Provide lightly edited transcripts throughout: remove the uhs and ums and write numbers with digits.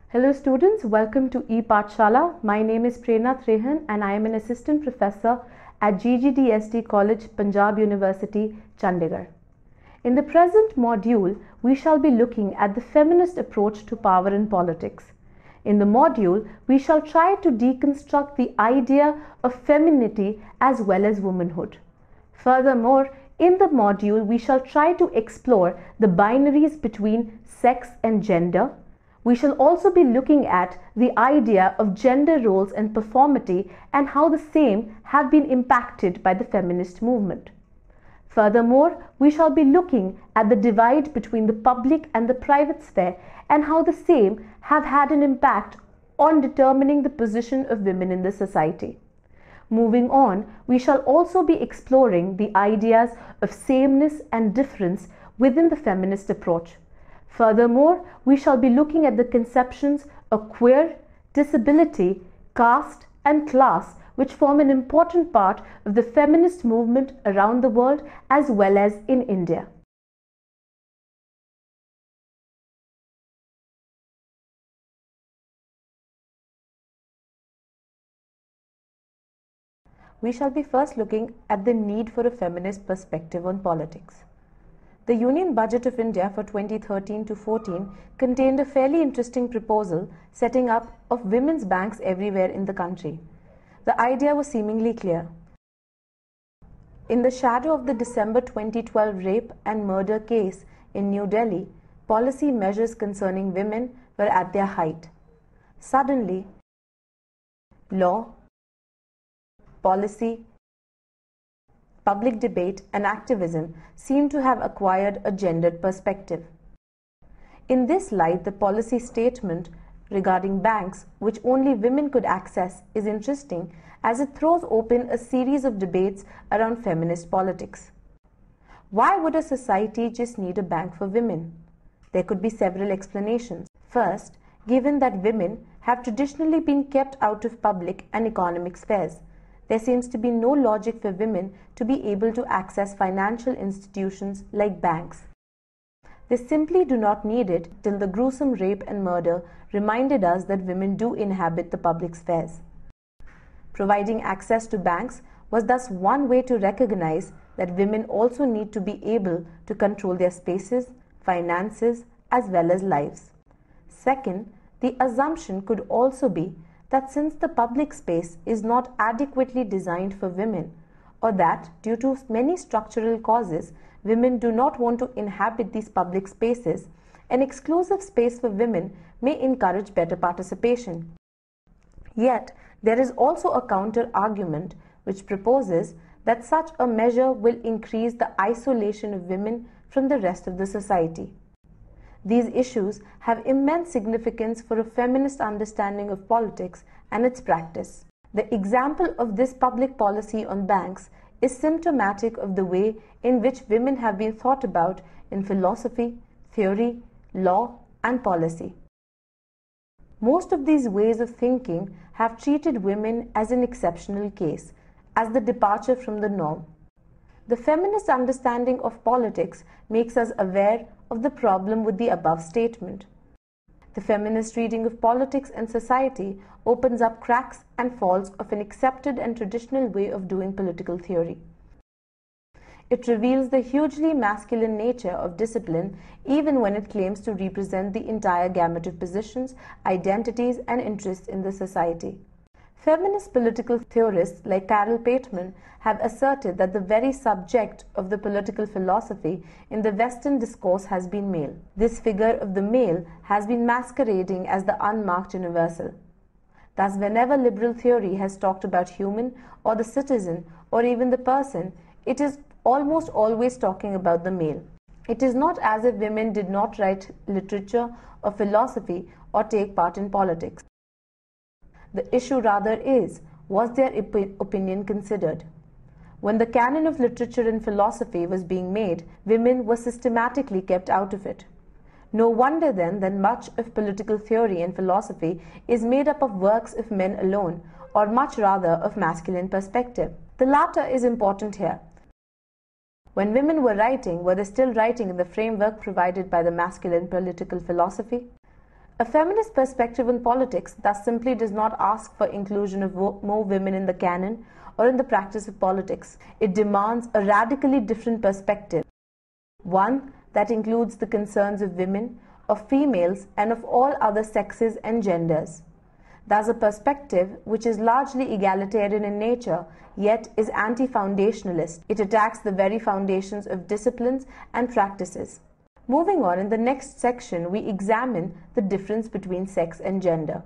Hello students, welcome to ePathshala. My name is Prerna Trehan and I am an assistant professor at GGDST College, Punjab University, Chandigarh. In the present module, we shall be looking at the feminist approach to power and politics. In the module, we shall try to deconstruct the idea of femininity as well as womanhood. Furthermore, in the module, we shall try to explore the binaries between sex and gender. We shall also be looking at the idea of gender roles and performity and how the same have been impacted by the feminist movement. Furthermore, we shall be looking at the divide between the public and the private sphere and how the same have had an impact on determining the position of women in the society. Moving on, we shall also be exploring the ideas of sameness and difference within the feminist approach. Furthermore, we shall be looking at the conceptions of queer, disability, caste, and class, which form an important part of the feminist movement around the world as well as in India. We shall be first looking at the need for a feminist perspective on politics. The Union Budget of India for 2013 to 14 contained a fairly interesting proposal setting up of women's banks everywhere in the country. The idea was seemingly clear. In the shadow of the December 2012 rape and murder case in New Delhi, policy measures concerning women were at their height. Suddenly, law, policy, public debate and activism seem to have acquired a gendered perspective. In this light, the policy statement regarding banks, which only women could access, is interesting as it throws open a series of debates around feminist politics. Why would a society just need a bank for women? There could be several explanations. First, given that women have traditionally been kept out of public and economic spheres, there seems to be no logic for women to be able to access financial institutions like banks. They simply do not need it till the gruesome rape and murder reminded us that women do inhabit the public spheres. Providing access to banks was thus one way to recognize that women also need to be able to control their spaces, finances, as well as lives. Second, the assumption could also be that since the public space is not adequately designed for women, or that due to many structural causes, women do not want to inhabit these public spaces, an exclusive space for women may encourage better participation. Yet, there is also a counter-argument which proposes that such a measure will increase the isolation of women from the rest of the society. These issues have immense significance for a feminist understanding of politics and its practice. The example of this public policy on banks is symptomatic of the way in which women have been thought about in philosophy, theory, law, and policy. Most of these ways of thinking have treated women as an exceptional case, as the departure from the norm. The feminist understanding of politics makes us aware of the problem with the above statement. The feminist reading of politics and society opens up cracks and faults of an accepted and traditional way of doing political theory. It reveals the hugely masculine nature of discipline even when it claims to represent the entire gamut of positions, identities, and interests in the society. Feminist political theorists like Carol Pateman have asserted that the very subject of the political philosophy in the Western discourse has been male. This figure of the male has been masquerading as the unmarked universal. Thus, whenever liberal theory has talked about human or the citizen or even the person, it is almost always talking about the male. It is not as if women did not write literature or philosophy or take part in politics. The issue rather is, was their opinion considered? When the canon of literature and philosophy was being made, women were systematically kept out of it. No wonder then that much of political theory and philosophy is made up of works of men alone, or much rather of masculine perspective. The latter is important here. When women were writing, were they still writing in the framework provided by the masculine political philosophy? A feminist perspective on politics thus simply does not ask for inclusion of more women in the canon or in the practice of politics. It demands a radically different perspective, one that includes the concerns of women, of females, and of all other sexes and genders. Thus, a perspective which is largely egalitarian in nature, yet is anti-foundationalist. It attacks the very foundations of disciplines and practices. Moving on, in the next section, we examine the difference between sex and gender.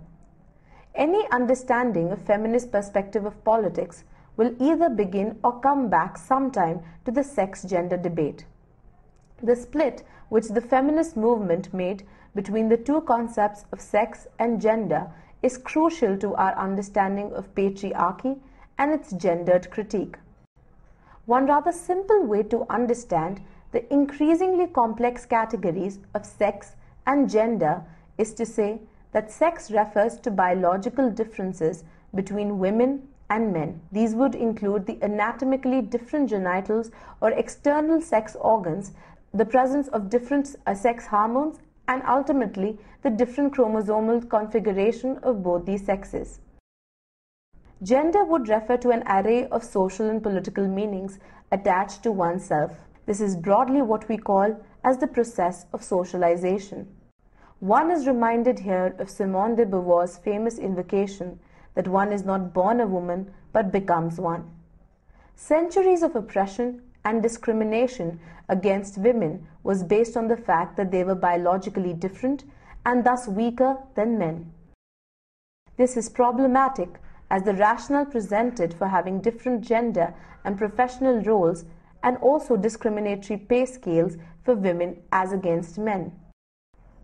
Any understanding of feminist perspective of politics will either begin or come back sometime to the sex-gender debate. The split which the feminist movement made between the two concepts of sex and gender is crucial to our understanding of patriarchy and its gendered critique. One rather simple way to understand the increasingly complex categories of sex and gender is to say that sex refers to biological differences between women and men. These would include the anatomically different genitals or external sex organs, the presence of different sex hormones, and ultimately the different chromosomal configuration of both these sexes. Gender would refer to an array of social and political meanings attached to oneself. This is broadly what we call as the process of socialization. One is reminded here of Simone de Beauvoir's famous invocation that one is not born a woman but becomes one. Centuries of oppression and discrimination against women was based on the fact that they were biologically different and thus weaker than men. This is problematic as the rationale presented for having different gender and professional roles and also discriminatory pay scales for women as against men.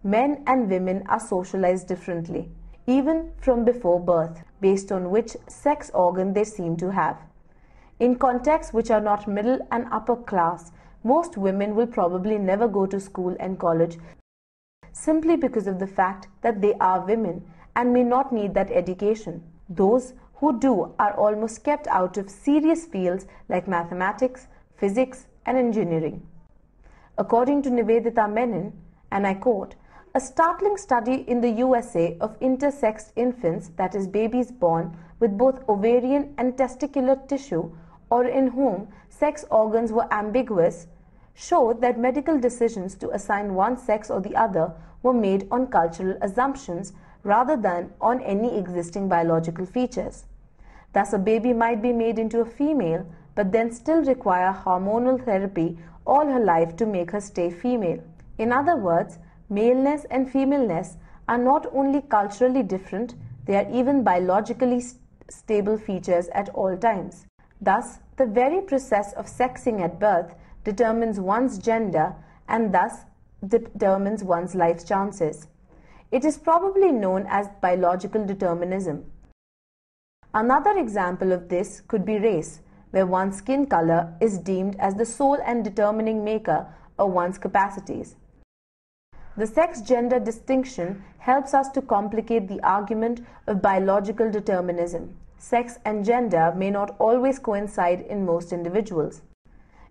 Men and women are socialized differently, even from before birth, based on which sex organ they seem to have. In contexts which are not middle and upper class, most women will probably never go to school and college simply because of the fact that they are women and may not need that education. Those who do are almost kept out of serious fields like mathematics, physics, and engineering. According to Nivedita Menon, and I quote, "A startling study in the USA of intersexed infants, that is babies born with both ovarian and testicular tissue or in whom sex organs were ambiguous, showed that medical decisions to assign one sex or the other were made on cultural assumptions rather than on any existing biological features. Thus, a baby might be made into a female but then still require hormonal therapy all her life to make her stay female. In other words, maleness and femaleness are not only culturally different, they are even biologically stable features at all times. Thus, the very process of sexing at birth determines one's gender and thus determines one's life chances. It is probably known as biological determinism. Another example of this could be race, where one's skin color is deemed as the sole and determining maker of one's capacities. The sex-gender distinction helps us to complicate the argument of biological determinism. Sex and gender may not always coincide in most individuals.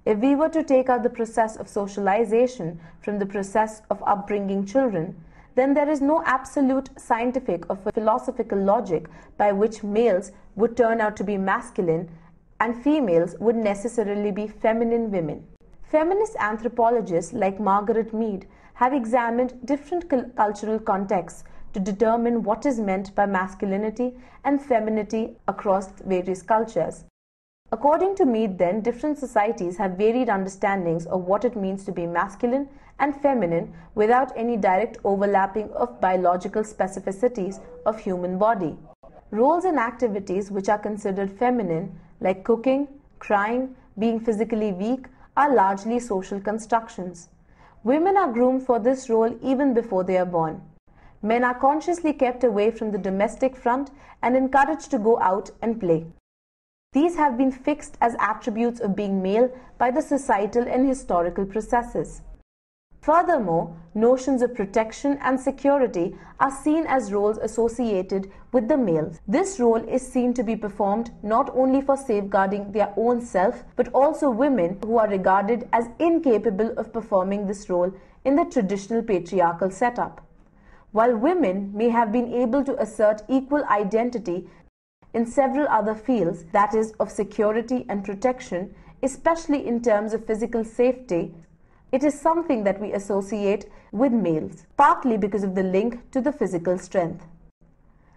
If we were to take out the process of socialization from the process of upbringing children, then there is no absolute scientific or philosophical logic by which males would turn out to be masculine and females would necessarily be feminine women. Feminist anthropologists like Margaret Mead have examined different cultural contexts to determine what is meant by masculinity and femininity across various cultures. According to Mead, then, different societies have varied understandings of what it means to be masculine and feminine without any direct overlapping of biological specificities of human body. Roles and activities which are considered feminine, like cooking, crying, being physically weak, are largely social constructions. Women are groomed for this role even before they are born. Men are consciously kept away from the domestic front and encouraged to go out and play. These have been fixed as attributes of being male by the societal and historical processes. Furthermore, notions of protection and security are seen as roles associated with the males. This role is seen to be performed not only for safeguarding their own self, but also women who are regarded as incapable of performing this role in the traditional patriarchal setup. While women may have been able to assert equal identity in several other fields, that is, of security and protection, especially in terms of physical safety, it is something that we associate with males, partly because of the link to the physical strength.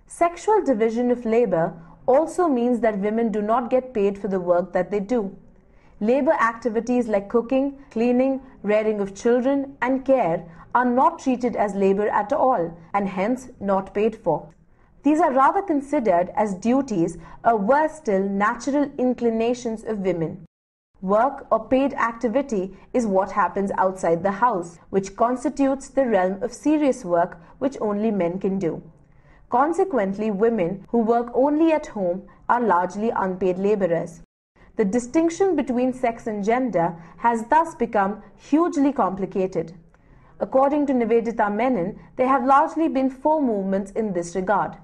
Sexual division of labor also means that women do not get paid for the work that they do. Labor activities like cooking, cleaning, rearing of children, and care are not treated as labor at all, and hence not paid for. These are rather considered as duties, or worse still, natural inclinations of women. Work or paid activity is what happens outside the house, which constitutes the realm of serious work which only men can do. Consequently, women who work only at home are largely unpaid laborers. The distinction between sex and gender has thus become hugely complicated. According to Nivedita Menon, there have largely been 4 movements in this regard.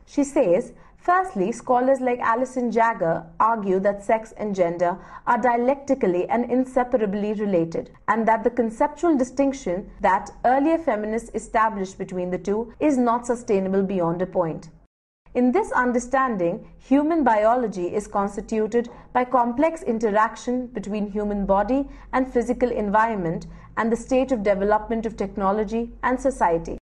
She says, firstly, scholars like Alison Jagger argue that sex and gender are dialectically and inseparably related, and that the conceptual distinction that earlier feminists established between the two is not sustainable beyond a point. In this understanding, human biology is constituted by complex interaction between human body and physical environment and the state of development of technology and society.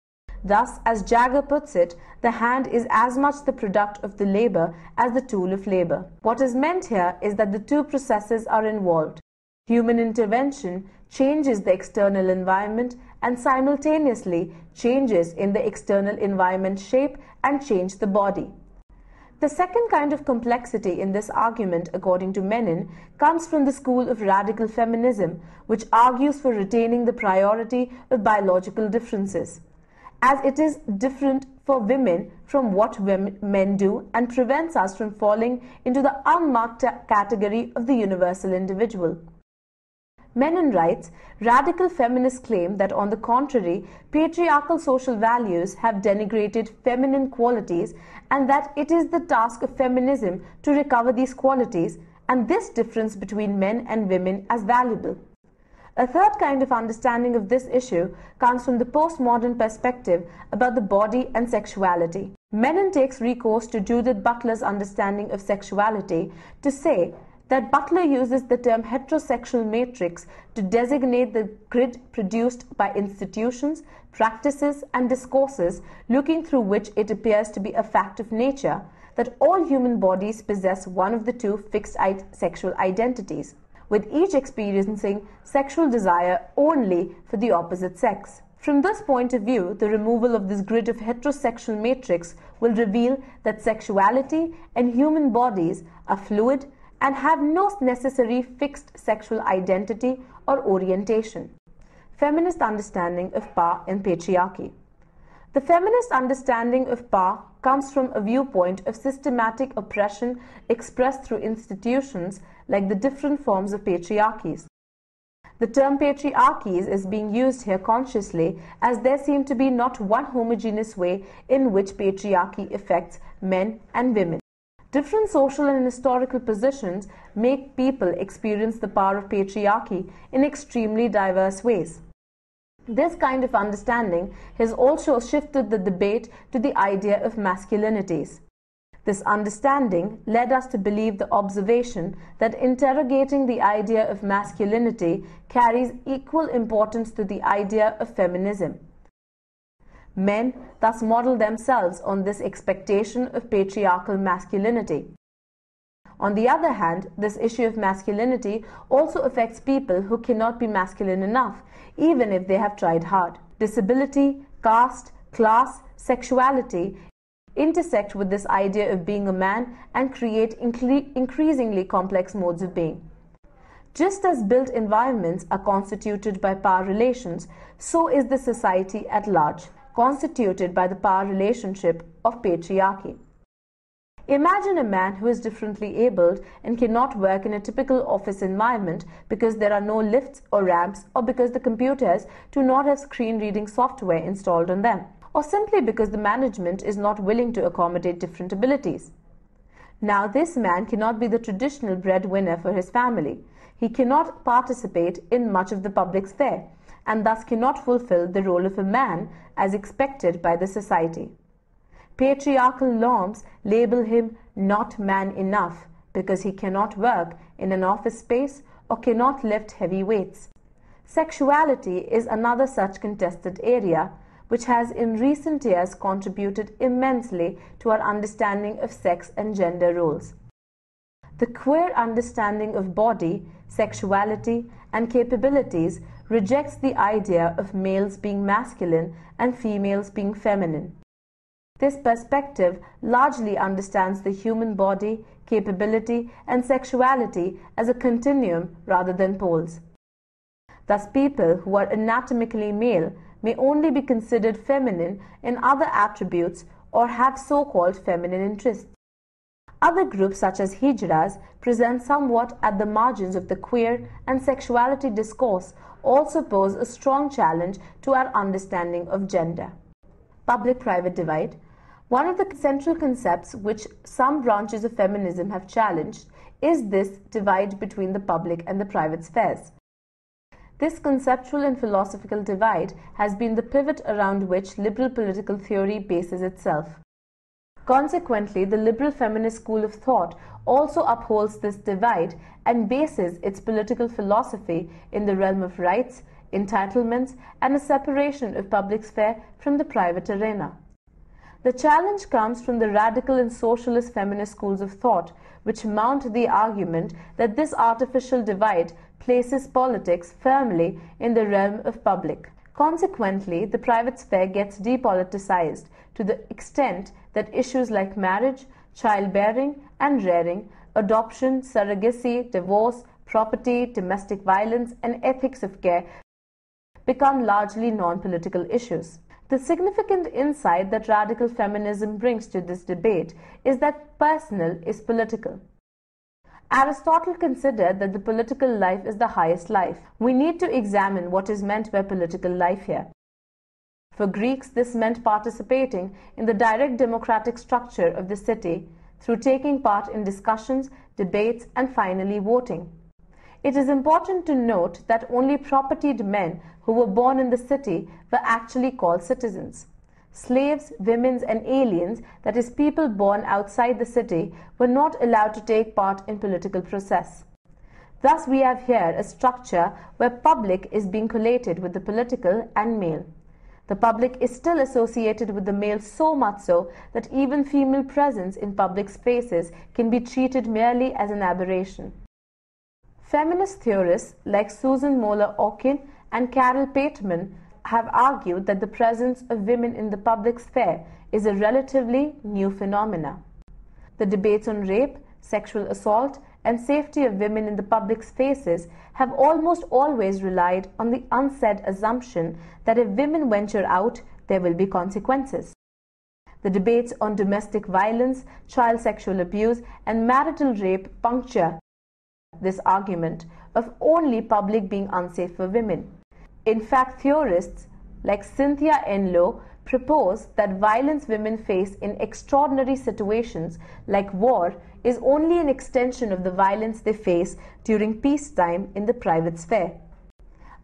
Thus, as Jagger puts it, the hand is as much the product of the labor as the tool of labor. What is meant here is that the two processes are involved. Human intervention changes the external environment and simultaneously changes in the external environment shape and change the body. The second kind of complexity in this argument, according to Menon, comes from the school of radical feminism, which argues for retaining the priority of biological differences, as it is different for women from what men do and prevents us from falling into the unmarked category of the universal individual. Menon writes, radical feminists claim that on the contrary, patriarchal social values have denigrated feminine qualities and that it is the task of feminism to recover these qualities and this difference between men and women as valuable. A third kind of understanding of this issue comes from the postmodern perspective about the body and sexuality. Menon takes recourse to Judith Butler's understanding of sexuality to say that Butler uses the term heterosexual matrix to designate the grid produced by institutions, practices, and discourses looking through which it appears to be a fact of nature that all human bodies possess one of the two fixed sexual identities, with each experiencing sexual desire only for the opposite sex. From this point of view, the removal of this grid of heterosexual matrix will reveal that sexuality and human bodies are fluid and have no necessary fixed sexual identity or orientation. Feminist understanding of power and patriarchy. The feminist understanding of power comes from a viewpoint of systematic oppression expressed through institutions like the different forms of patriarchies. The term patriarchies is being used here consciously as there seem to be not one homogeneous way in which patriarchy affects men and women. Different social and historical positions make people experience the power of patriarchy in extremely diverse ways. This kind of understanding has also shifted the debate to the idea of masculinities. This understanding led us to believe the observation that interrogating the idea of masculinity carries equal importance to the idea of feminism. Men thus model themselves on this expectation of patriarchal masculinity. On the other hand, this issue of masculinity also affects people who cannot be masculine enough, even if they have tried hard. Disability, caste, class, sexuality intersect with this idea of being a man and create increasingly complex modes of being. Just as built environments are constituted by power relations, so is the society at large, constituted by the power relationship of patriarchy. Imagine a man who is differently abled and cannot work in a typical office environment because there are no lifts or ramps, or because the computers do not have screen reading software installed on them, or simply because the management is not willing to accommodate different abilities. Now, this man cannot be the traditional breadwinner for his family. He cannot participate in much of the public sphere, and thus cannot fulfill the role of a man as expected by the society. Patriarchal norms label him not man enough because he cannot work in an office space or cannot lift heavy weights. Sexuality is another such contested area, which has in recent years contributed immensely to our understanding of sex and gender roles. The queer understanding of body, sexuality, and capabilities rejects the idea of males being masculine and females being feminine. This perspective largely understands the human body, capability, and sexuality as a continuum rather than poles. Thus, people who are anatomically male may only be considered feminine in other attributes or have so-called feminine interests. Other groups such as hijras present somewhat at the margins of the queer and sexuality discourse also pose a strong challenge to our understanding of gender. Public-private divide. One of the central concepts which some branches of feminism have challenged is this divide between the public and the private spheres. This conceptual and philosophical divide has been the pivot around which liberal political theory bases itself. Consequently, the liberal feminist school of thought also upholds this divide and bases its political philosophy in the realm of rights, entitlements, and a separation of public sphere from the private arena. The challenge comes from the radical and socialist feminist schools of thought, which mount the argument that this artificial divide places politics firmly in the realm of public. Consequently, the private sphere gets depoliticized to the extent that issues like marriage, childbearing and rearing, adoption, surrogacy, divorce, property, domestic violence, and ethics of care become largely non-political issues. The significant insight that radical feminism brings to this debate is that personal is political. Aristotle considered that the political life is the highest life. We need to examine what is meant by political life here. For Greeks, this meant participating in the direct democratic structure of the city through taking part in discussions, debates, and finally voting. It is important to note that only propertied men who were born in the city were actually called citizens. Slaves, women, and aliens, that is, people born outside the city, were not allowed to take part in political process. Thus, we have here a structure where public is being collated with the political and male. The public is still associated with the male so much so that even female presence in public spaces can be treated merely as an aberration. Feminist theorists like Susan Moller-Okin and Carol Pateman have argued that the presence of women in the public sphere is a relatively new phenomenon. The debates on rape, sexual assault, and safety of women in the public spaces have almost always relied on the unsaid assumption that if women venture out, there will be consequences. The debates on domestic violence, child sexual abuse, and marital rape puncture this argument of only public being unsafe for women. In fact, theorists like Cynthia Enlow propose that violence women face in extraordinary situations like war is only an extension of the violence they face during peacetime in the private sphere.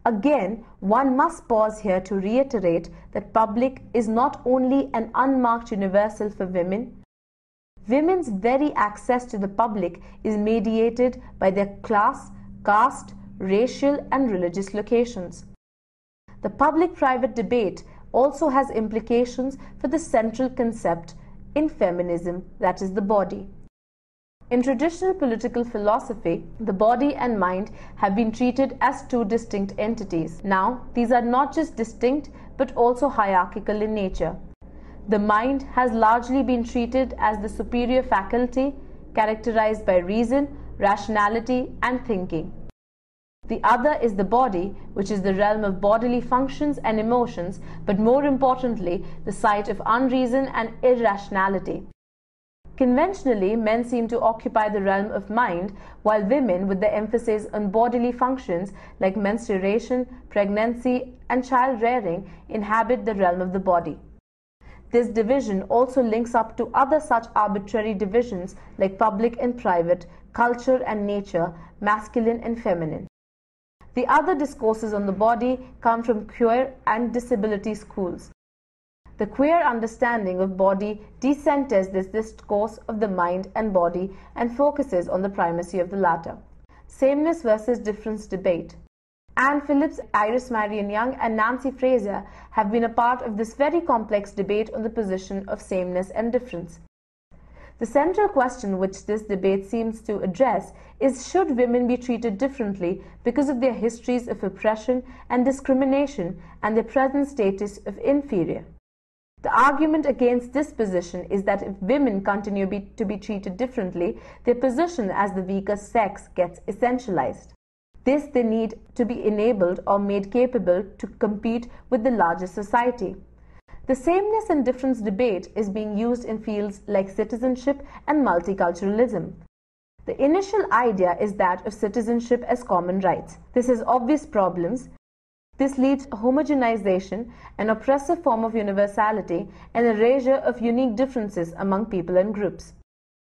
Again, one must pause here to reiterate that public is not only an unmarked universal for women. Women's very access to the public is mediated by their class, caste, racial, and religious locations. The public-private debate also has implications for the central concept in feminism, that is the body. In traditional political philosophy, the body and mind have been treated as two distinct entities. Now, these are not just distinct but also hierarchical in nature. The mind has largely been treated as the superior faculty characterized by reason, rationality, and thinking. The other is the body, which is the realm of bodily functions and emotions, but more importantly, the site of unreason and irrationality. Conventionally, men seem to occupy the realm of mind, while women, with the emphasis on bodily functions like menstruation, pregnancy, and child rearing, inhabit the realm of the body. This division also links up to other such arbitrary divisions like public and private, culture and nature, masculine and feminine. The other discourses on the body come from queer and disability schools. The queer understanding of body decenters this discourse of the mind and body and focuses on the primacy of the latter. Sameness versus difference debate. Anne Phillips, Iris Marion Young, and Nancy Fraser have been a part of this very complex debate on the position of sameness and difference. The central question which this debate seems to address is, should women be treated differently because of their histories of oppression and discrimination and their present status of inferior? The argument against this position is that if women continue to be treated differently, their position as the weaker sex gets essentialized. This they need to be enabled or made capable to compete with the larger society. The sameness and difference debate is being used in fields like citizenship and multiculturalism. The initial idea is that of citizenship as common rights. This has obvious problems. This leads to homogenization, an oppressive form of universality, and erasure of unique differences among people and groups.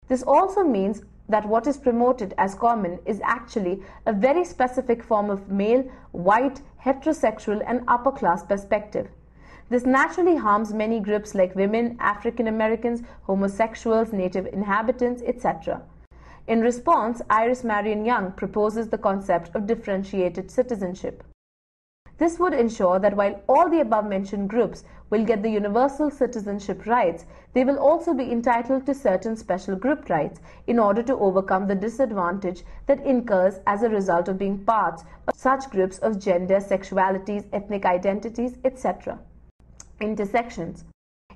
This also means that what is promoted as common is actually a very specific form of male, white, heterosexual, and upper class perspective. This naturally harms many groups like women, African Americans, homosexuals, native inhabitants, etc. In response, Iris Marion Young proposes the concept of differentiated citizenship. This would ensure that while all the above-mentioned groups will get the universal citizenship rights, they will also be entitled to certain special group rights in order to overcome the disadvantage that incurs as a result of being parts of such groups of gender, sexualities, ethnic identities, etc. Intersections.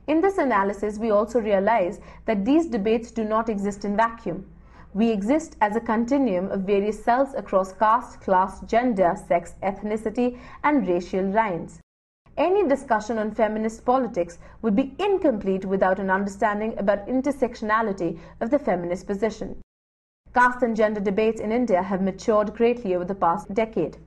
In this analysis, we also realize that these debates do not exist in vacuum. We exist as a continuum of various cells across caste, class, gender, sex, ethnicity, and racial lines. Any discussion on feminist politics would be incomplete without an understanding about intersectionality of the feminist position. Caste and gender debates in India have matured greatly over the past decade.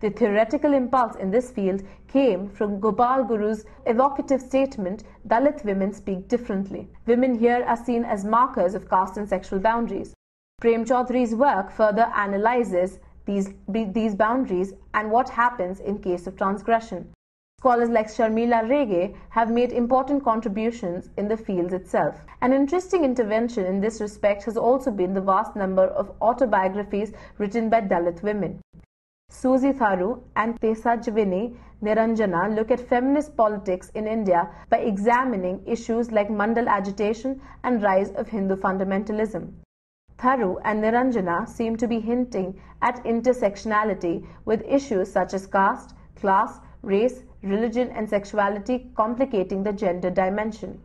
The theoretical impulse in this field came from Gopal Guru's evocative statement, "Dalit women speak differently." Women here are seen as markers of caste and sexual boundaries. Prem Chaudhary's work further analyzes these boundaries and what happens in case of transgression. Scholars like Sharmila Rege have made important contributions in the field itself. An interesting intervention in this respect has also been the vast number of autobiographies written by Dalit women. Susie Tharu and Tesajwini Niranjana look at feminist politics in India by examining issues like Mandal agitation and rise of Hindu fundamentalism. Tharu and Niranjana seem to be hinting at intersectionality with issues such as caste, class, race, religion, and sexuality complicating the gender dimension.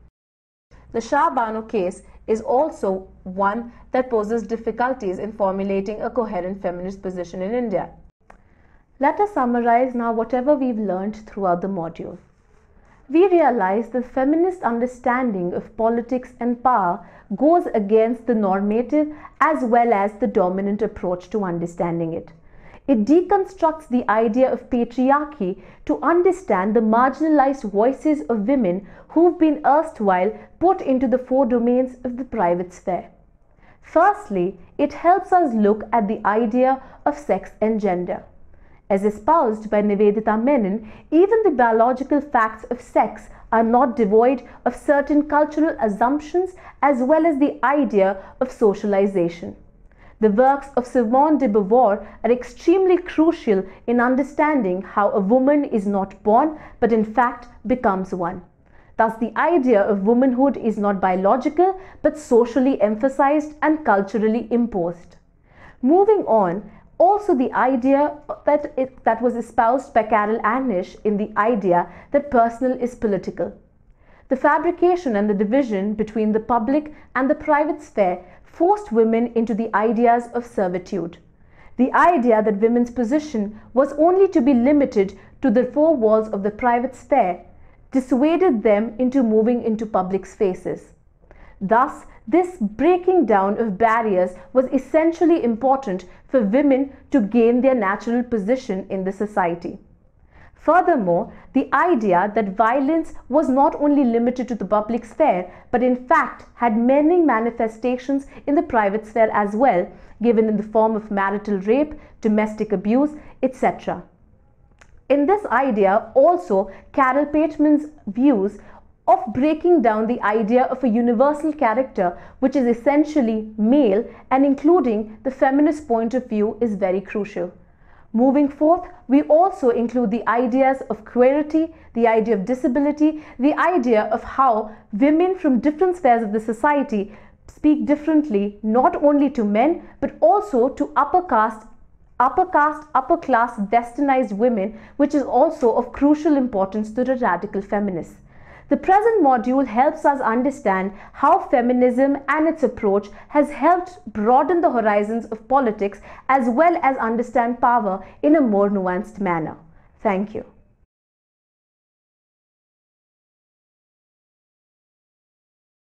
The Shah Bano case is also one that poses difficulties in formulating a coherent feminist position in India. Let us summarize now whatever we've learned throughout the module. We realize the feminist understanding of politics and power goes against the normative as well as the dominant approach to understanding it. It deconstructs the idea of patriarchy to understand the marginalized voices of women who've been erstwhile put into the four domains of the private sphere. Firstly, it helps us look at the idea of sex and gender. As espoused by Nivedita Menon, even the biological facts of sex are not devoid of certain cultural assumptions as well as the idea of socialization. The works of Simone de Beauvoir are extremely crucial in understanding how a woman is not born but in fact becomes one. Thus, the idea of womanhood is not biological but socially emphasized and culturally imposed. Moving on, also the idea that was espoused by Carol Anish in the idea that personal is political. The fabrication and the division between the public and the private sphere forced women into the ideas of servitude. The idea that women's position was only to be limited to the four walls of the private sphere dissuaded them into moving into public spaces. Thus, this breaking down of barriers was essentially important for women to gain their natural position in the society. Furthermore, the idea that violence was not only limited to the public sphere, but in fact had many manifestations in the private sphere as well, given in the form of marital rape, domestic abuse, etc. In this idea, also, Carol Pateman's views of breaking down the idea of a universal character, which is essentially male, and including the feminist point of view is very crucial. Moving forth, we also include the ideas of queerty, the idea of disability, the idea of how women from different spheres of the society speak differently, not only to men, but also to upper class, westernized women, which is also of crucial importance to the radical feminists. The present module helps us understand how feminism and its approach has helped broaden the horizons of politics as well as understand power in a more nuanced manner. Thank you.